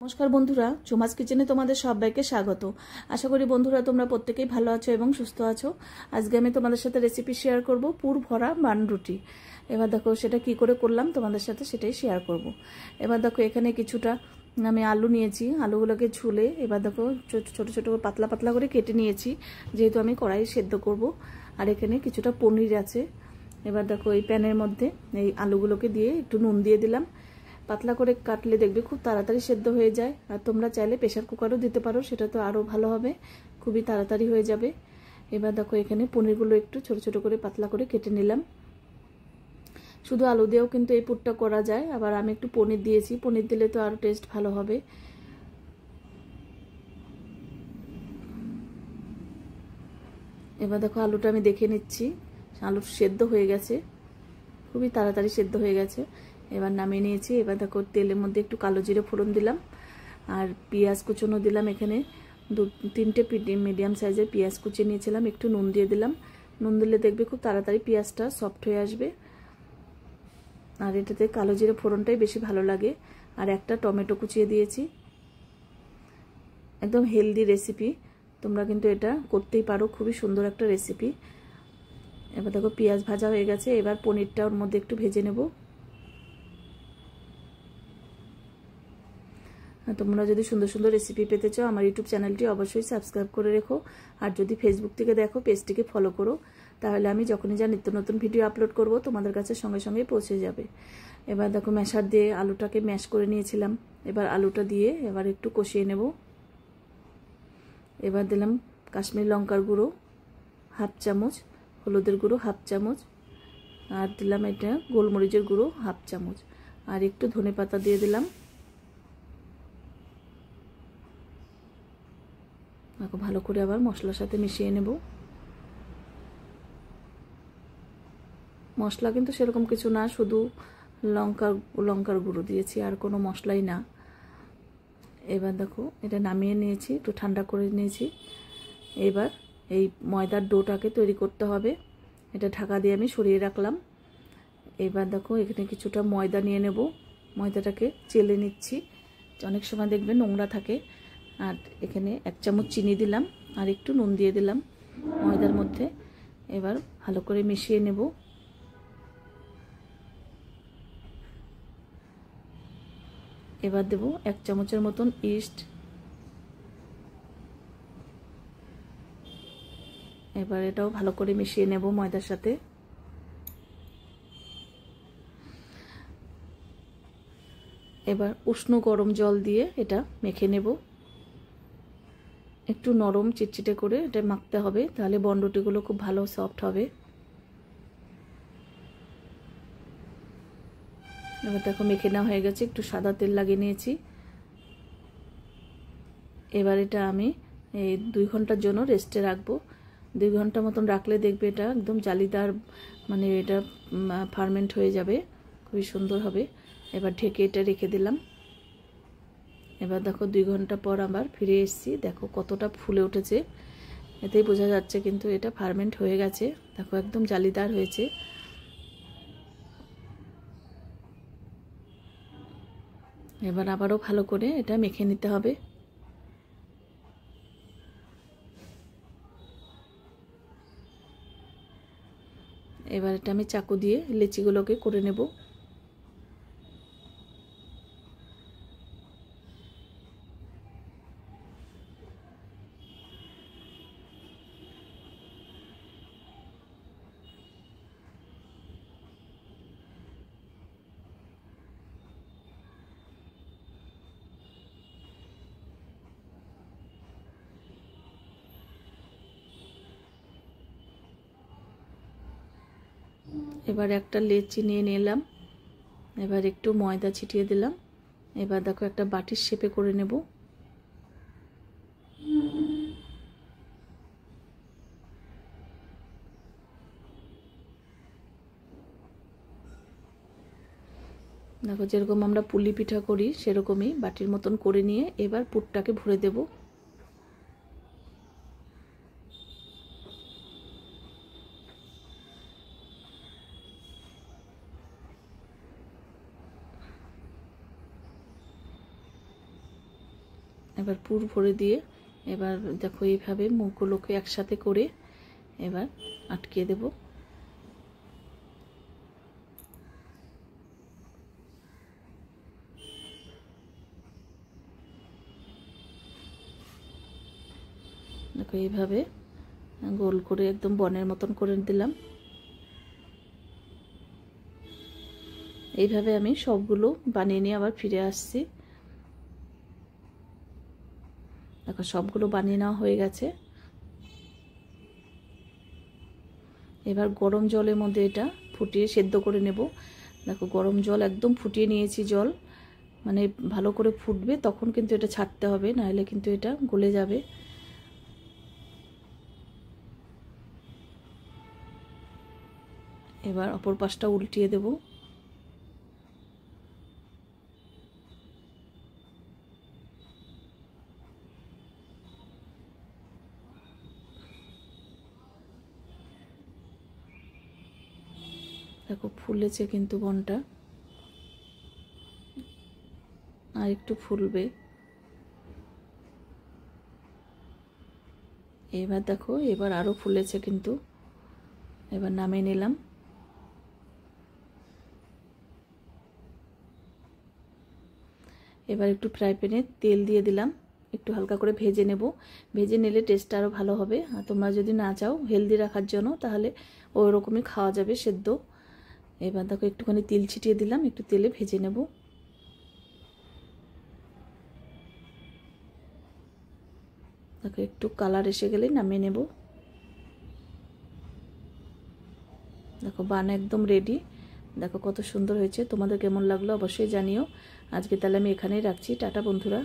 নমস্কার বন্ধুরা, ঝুমাস কিচেনে তোমাদের সবাইকে স্বাগত। আশা করি বন্ধুরা তোমরা প্রত্যেকেই ভালো আছো এবং সুস্থ আছো। আজকে আমি তোমাদের সাথে রেসিপি শেয়ার করব পুর ভরা বান রুটি। এবার দেখো সেটা কি করে করলাম তোমাদের সাথে সেটাই শেয়ার করব। এবার দেখো এখানে কিছুটা আমি আলু নিয়েছি, আলুগুলোকে ছুলে এবার দেখো ছোট ছোট পাতলা পাতলা করে কেটে নিয়েছি, যেহেতু আমি কড়াই সেদ্ধ করব। আর এখানে কিছুটা পনির আছে। এবার দেখো এই প্যানের মধ্যে এই আলুগুলোকে দিয়ে একটু নুন দিয়ে দিলাম। পাতলা করে কাটলে দেখবে খুব তাড়াতাড়ি সেদ্ধ হয়ে যায়। আর তোমরা চাইলে প্রেসার কুকারও দিতে পারো, সেটা তো আরও ভালো হবে, খুবই তাড়াতাড়ি হয়ে যাবে। এবার দেখো এখানে পনিরগুলো একটু ছোট ছোট করে পাতলা করে কেটে নিলাম। শুধু আলু দিয়েও কিন্তু এই পুরটা করা যায়, আবার আমি একটু পনির দিয়েছি, পনির দিলে তো আরও টেস্ট ভালো হবে। এবার দেখো আলুটা আমি দেখে নিচ্ছি, আলু সেদ্ধ হয়ে গেছে, খুবই তাড়াতাড়ি সেদ্ধ হয়ে গেছে। এবার নামিয়ে নিয়েছি। এবার দেখো তেলের মধ্যে একটু কালো জিরে ফোড়ন দিলাম, আর পেঁয়াজ কুচনো দিলাম। এখানে তিনটে মিডিয়াম সাইজের পেঁয়াজ কুচিয়ে নিয়েছিলাম, একটু নুন দিয়ে দিলাম। নুন দিলে দেখবে খুব তাড়াতাড়ি পেঁয়াজটা সফট হয়ে আসবে। আর এটাতে কালো জিরে ফোড়নটাই বেশি ভালো লাগে। আর একটা টমেটো কুচিয়ে দিয়েছি। একদম হেলদি রেসিপি, তোমরা কিন্তু এটা করতেই পারো, খুবই সুন্দর একটা রেসিপি। এবার দেখো পেঁয়াজ ভাজা হয়ে গেছে, এবার পনিরটা ওর মধ্যে একটু ভেজে নেব। তোমরা যদি সুন্দর সুন্দর রেসিপি পেতে চাও আমার ইউটিউব চ্যানেলটি অবশ্যই সাবস্ক্রাইব করে রেখো। আর যদি ফেসবুক থেকে দেখো পেজটিকে ফলো করো, তাহলে আমি যখনই যা নিত্য নতুন ভিডিও আপলোড করব তোমাদের কাছে সঙ্গে সঙ্গে পৌঁছে যাবে। এবার দেখো ম্যাশার দিয়ে আলুটাকে ম্যাশ করে নিয়েছিলাম, এবার আলুটা দিয়ে এবার একটু কষিয়ে নেব। এবার দিলাম কাশ্মীরি লঙ্কার গুঁড়ো হাফ চামচ, হলুদের গুঁড়ো হাফ চামচ, আর দিলাম এটা গোলমরিচের গুঁড়ো হাফ চামচ, আর একটু ধনেপাতা দিয়ে দিলাম। ভালো করে আবার মশলার সাথে মিশিয়ে নেব। মশলা কিন্তু সেরকম কিছু না, শুধু লঙ্কার গুঁড়ো দিয়েছি, আর কোনো মশলাই না। এবার দেখো এটা নামিয়ে নিয়েছি, একটু ঠান্ডা করে নিয়েছি। এবার এই ময়দার ডোটাকে তৈরি করতে হবে। এটা ঢাকা দিয়ে আমি সরিয়ে রাখলাম। এবার দেখো এখানে কিছুটা ময়দা নিয়ে নেব, ময়দাটাকে চেলে নিচ্ছি। অনেক সময় দেখবে নোংরা থাকে। আর এখানে 1 চামচ চিনি দিলাম, আর একটু নুন দিয়ে দিলাম ময়দার মধ্যে। এবার ভালো করে মিশিয়ে নেব। এবার দেব 1 চামচের মতন ইস্ট। এবার এটাও ভালো করে মিশিয়ে নেব ময়দার সাথে। এবার উষ্ণ গরম জল দিয়ে এটা মেখে নেব। একটু নরম চিটচিটে করে এটা মাখতে হবে, তাহলে বনরুটিগুলো খুব ভালো সফট হবে। এবার দেখো মেখে নেওয়া হয়ে গেছে, একটু সাদা তেল লাগিয়ে নিয়েছি। এবার এটা আমি এই 2 ঘন্টার জন্য রেস্টে রাখবো। 2 ঘন্টা মতন রাখলে দেখবে এটা একদম জালিদার, মানে এটা ফার্মেন্ট হয়ে যাবে, খুবই সুন্দর হবে। এবার ঢেকে এটা রেখে দিলাম। এবার দেখো 2 ঘন্টা পর আবার ফিরে এসেছি, দেখো কতটা ফুলে উঠেছে, এতেই বোঝা যাচ্ছে কিন্তু এটা ফার্মেন্ট হয়ে গেছে। দেখো একদম জালিদার হয়েছে। এবার আবারও ভালো করে এটা মেখে নিতে হবে। এবার এটা আমি চাকু দিয়ে লেচিগুলোকে করে নেব। এবার একটা লেচি নিয়ে নিলাম, এবার একটু ময়দা ছিটিয়ে দিলাম। এবার দেখো একটা বাটির শেপে করে নেব। দেখো যেরকম আমরা পুলি পিঠা করি সেরকমই বাটির মতন করে নিয়ে এবার পুরটাকে ভরে দেব। এবার পুর ভরে দিয়ে এবার দেখো এইভাবে মুখগুলোকে একসাথে করে এবার আটকে দেব। দেখো এইভাবে গোল করে একদম বনের মতন করে দিলাম। এইভাবে আমি সবগুলো বানিয়ে নিয়ে আবার ফিরে আসছি। দেখো সবগুলো বানিয়ে নেওয়া হয়ে গেছে। এবার গরম জলের মধ্যে এটা ফুটিয়ে সেদ্ধ করে নেব। দেখো গরম জল একদম ফুটিয়ে নিয়েছি, জল মানে ভালো করে ফুটবে তখন কিন্তু এটা ছাড়তে হবে, নাহলে কিন্তু এটা গলে যাবে। এবার অপর পাশটা উল্টিয়ে দেব। দেখো ফুলেছে কিন্তু বনটা, আর একটু ফুলবে। এবার দেখো এবার আরো ফুলেছে কিন্তু, এবার নামিয়ে নিলাম। এবার একটু ফ্রাই প্যানে তেল দিয়ে দিলাম, একটু হালকা করে ভেজে নেব। ভেজে নিলে টেস্টটা আরও ভালো হবে। আর তোমরা যদি না চাও হেলদি রাখার জন্য তাহলে ওই রকমই খাওয়া যাবে সেদ্ধ। এবার দেখো একটুখানি তেল ছিটিয়ে দিলাম, একটু তেলে ভেজে নেব। দেখো একটু কালার এসে গেলে নামিয়ে নেব। দেখো বান একদম রেডি। দেখো কত সুন্দর হয়েছে। তোমাদের কেমন লাগলো অবশ্যই জানিও। আজকে তাহলে আমি এখানেই রাখছি। টাটা বন্ধুরা।